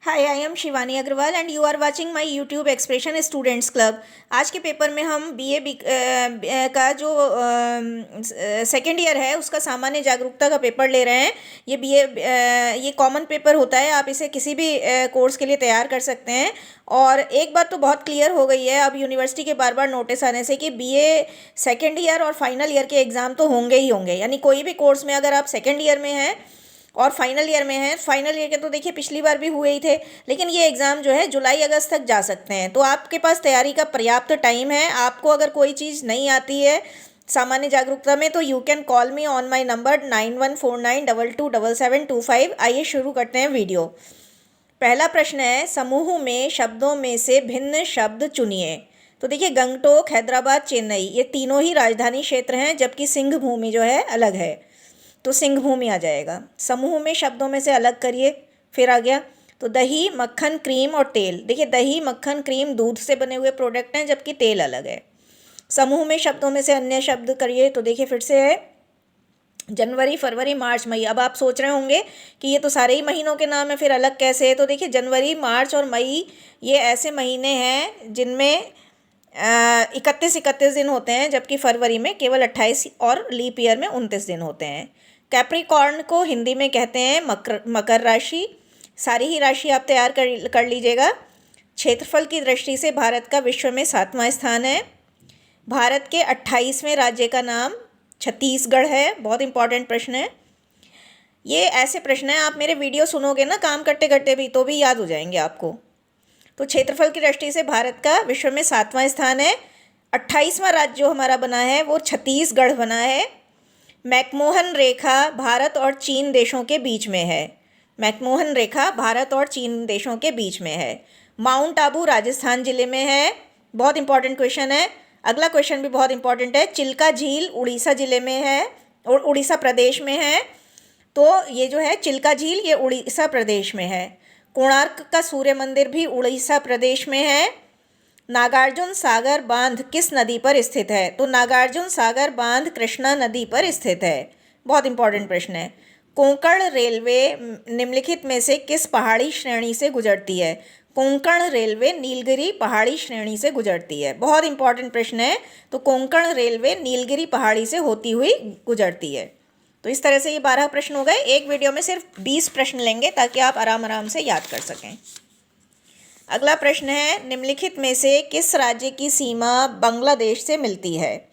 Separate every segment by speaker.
Speaker 1: Hi, I am Shivani Agarwal and you are watching my YouTube expression students club. आज के paper में हम का जो सेकेंड ईयर है उसका सामान्य जागरूकता का पेपर ले रहे हैं। ये कॉमन पेपर होता है, आप इसे किसी भी कोर्स के लिए तैयार कर सकते हैं। और एक बात तो बहुत क्लियर हो गई है अब यूनिवर्सिटी के बार बार नोटिस आने से कि बीए सेकेंड ईयर और फाइनल ईयर के एग्ज़ाम तो होंगे ही होंगे। यानी कोई भी कोर्स में अगर आप सेकेंड ईयर में हैं और फाइनल ईयर में है, फाइनल ईयर के तो देखिए पिछली बार भी हुए ही थे, लेकिन ये एग्ज़ाम जो है जुलाई अगस्त तक जा सकते हैं। तो आपके पास तैयारी का पर्याप्त टाइम है। आपको अगर कोई चीज़ नहीं आती है सामान्य जागरूकता में तो you can call me on my number 9149227725। आइए शुरू करते हैं वीडियो। पहला प्रश्न है, समूह में शब्दों में से भिन्न शब्द चुनिए। तो देखिए गंगटोक, हैदराबाद, चेन्नई ये तीनों ही राजधानी क्षेत्र हैं, जबकि सिंह भूमि जो है अलग है, तो सिंह भूमि आ जाएगा। समूह में शब्दों में से अलग करिए, फिर आ गया तो दही, मक्खन, क्रीम और तेल। देखिए दही, मक्खन, क्रीम दूध से बने हुए प्रोडक्ट हैं, जबकि तेल अलग है। समूह में शब्दों में से अन्य शब्द करिए, तो देखिए फिर से है जनवरी, फरवरी, मार्च, मई। अब आप सोच रहे होंगे कि ये तो सारे ही महीनों के नाम है, फिर अलग कैसे है। तो देखिए जनवरी, मार्च और मई ये ऐसे महीने हैं जिनमें 31 दिन होते हैं, जबकि फरवरी में केवल 28 और लीप ईयर में 29 दिन होते हैं। कैप्रिकॉर्न को हिंदी में कहते हैं मकर राशि। सारी ही राशि आप तैयार कर लीजिएगा। क्षेत्रफल की दृष्टि से भारत का विश्व में 7वां स्थान है। भारत के 28वें राज्य का नाम छत्तीसगढ़ है। बहुत इंपॉर्टेंट प्रश्न है। ये ऐसे प्रश्न है, आप मेरे वीडियो सुनोगे ना काम करते करते भी, तो भी याद हो जाएंगे आपको। तो क्षेत्रफल की दृष्टि से भारत का विश्व में 7वां स्थान है। 28वां राज्य जो हमारा बना है वो छत्तीसगढ़ बना है। मैकमोहन रेखा भारत और चीन देशों के बीच में है। मैकमोहन रेखा भारत और चीन देशों के बीच में है। माउंट आबू राजस्थान जिले में है। बहुत इंपॉर्टेंट क्वेश्चन है। अगला क्वेश्चन भी बहुत इंपॉर्टेंट है। चिल्का झील उड़ीसा जिले में है और उड़ीसा प्रदेश में है। तो ये जो है चिल्का झील ये उड़ीसा प्रदेश में है। कोणार्क का सूर्य मंदिर भी उड़ीसा प्रदेश में है। नागार्जुन सागर बांध किस नदी पर स्थित है? तो नागार्जुन सागर बांध कृष्णा नदी पर स्थित है। बहुत इंपॉर्टेंट प्रश्न है। कोंकण रेलवे निम्नलिखित में से किस पहाड़ी श्रेणी से गुजरती है? कोंकण रेलवे नीलगिरी पहाड़ी श्रेणी से गुजरती है। बहुत इंपॉर्टेंट प्रश्न है। तो कोंकण रेलवे नीलगिरी पहाड़ी से होती हुई गुजरती है। तो इस तरह से ये 12 प्रश्न हो गए। एक वीडियो में सिर्फ 20 प्रश्न लेंगे ताकि आप आराम आराम से याद कर सकें। अगला प्रश्न है, निम्नलिखित में से किस राज्य की सीमा बांग्लादेश से मिलती है?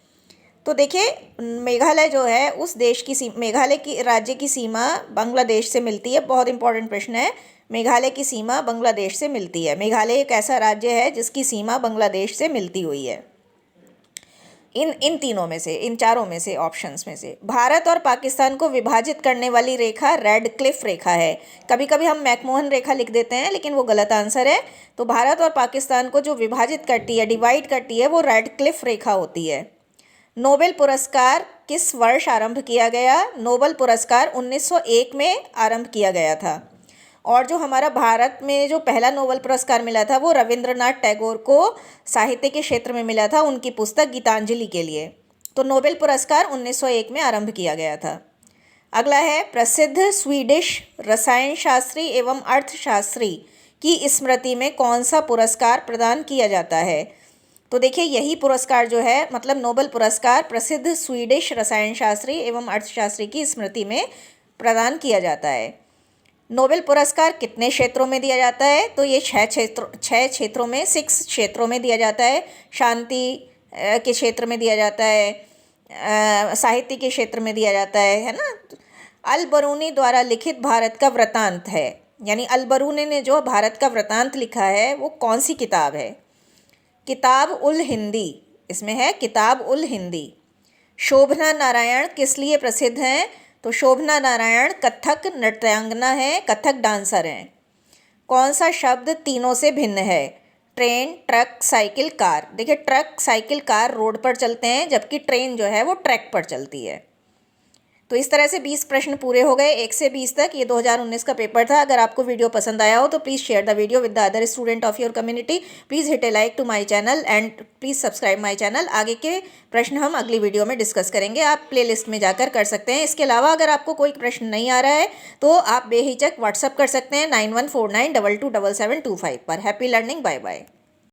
Speaker 1: तो देखिए मेघालय जो है उस देश की मेघालय की राज्य की सीमा बांग्लादेश से मिलती है। बहुत इंपॉर्टेंट प्रश्न है। मेघालय की सीमा बांग्लादेश से मिलती है। मेघालय एक ऐसा राज्य है जिसकी सीमा बांग्लादेश से मिलती हुई है। इन तीनों में से, इन चारों में से, ऑप्शंस में से भारत और पाकिस्तान को विभाजित करने वाली रेखा रेड क्लिफ रेखा है। कभी कभी हम मैकमोहन रेखा लिख देते हैं, लेकिन वो गलत आंसर है। तो भारत और पाकिस्तान को जो विभाजित करती है, डिवाइड करती है, वो रेड क्लिफ रेखा होती है। नोबेल पुरस्कार किस वर्ष आरंभ किया गया? नोबेल पुरस्कार 1901 में आरंभ किया गया था। और जो हमारा भारत में जो पहला नोबेल पुरस्कार मिला था वो रविंद्रनाथ टैगोर को साहित्य के क्षेत्र में मिला था, उनकी पुस्तक गीतांजलि के लिए। तो नोबेल पुरस्कार 1901 में आरंभ किया गया था। अगला है, प्रसिद्ध स्वीडिश रसायन शास्त्री एवं अर्थशास्त्री की स्मृति में कौन सा पुरस्कार प्रदान किया जाता है? तो देखिए यही पुरस्कार जो है, मतलब नोबेल पुरस्कार प्रसिद्ध स्वीडिश रसायन शास्त्री एवं अर्थशास्त्री की स्मृति में प्रदान किया जाता है। नोबेल पुरस्कार कितने क्षेत्रों में दिया जाता है? तो ये 6 क्षेत्रों में, 6 क्षेत्रों में दिया जाता है। शांति के क्षेत्र में दिया जाता है, साहित्य के क्षेत्र में दिया जाता है ना। अल बरूनी द्वारा लिखित भारत का वृतांत है, यानी अल बरूनी ने जो भारत का वृतांत लिखा है वो कौन सी किताब है? किताब उल हिंदी, इसमें है किताब उल हिंदी। शोभना नारायण किस लिए प्रसिद्ध हैं? तो शोभना नारायण कथक नृत्यांगना है, कथक डांसर हैं। कौन सा शब्द तीनों से भिन्न है? Train, truck, cycle, car. देखिए ट्रक, साइकिल, कार रोड पर चलते हैं, जबकि ट्रेन जो है वो ट्रैक पर चलती है। तो इस तरह से 20 प्रश्न पूरे हो गए 1 से 20 तक। ये 2019 का पेपर था। अगर आपको वीडियो पसंद आया हो तो please share the video with the other student of your community. Please hit a like to my channel and please subscribe my channel. आगे के प्रश्न हम अगली वीडियो में डिस्कस करेंगे, आप प्लेलिस्ट में जाकर कर सकते हैं। इसके अलावा अगर आपको कोई प्रश्न नहीं आ रहा है तो आप बेहिचक व्हाट्सअप कर सकते हैं 9149227725 पर। Happy learning, bye bye.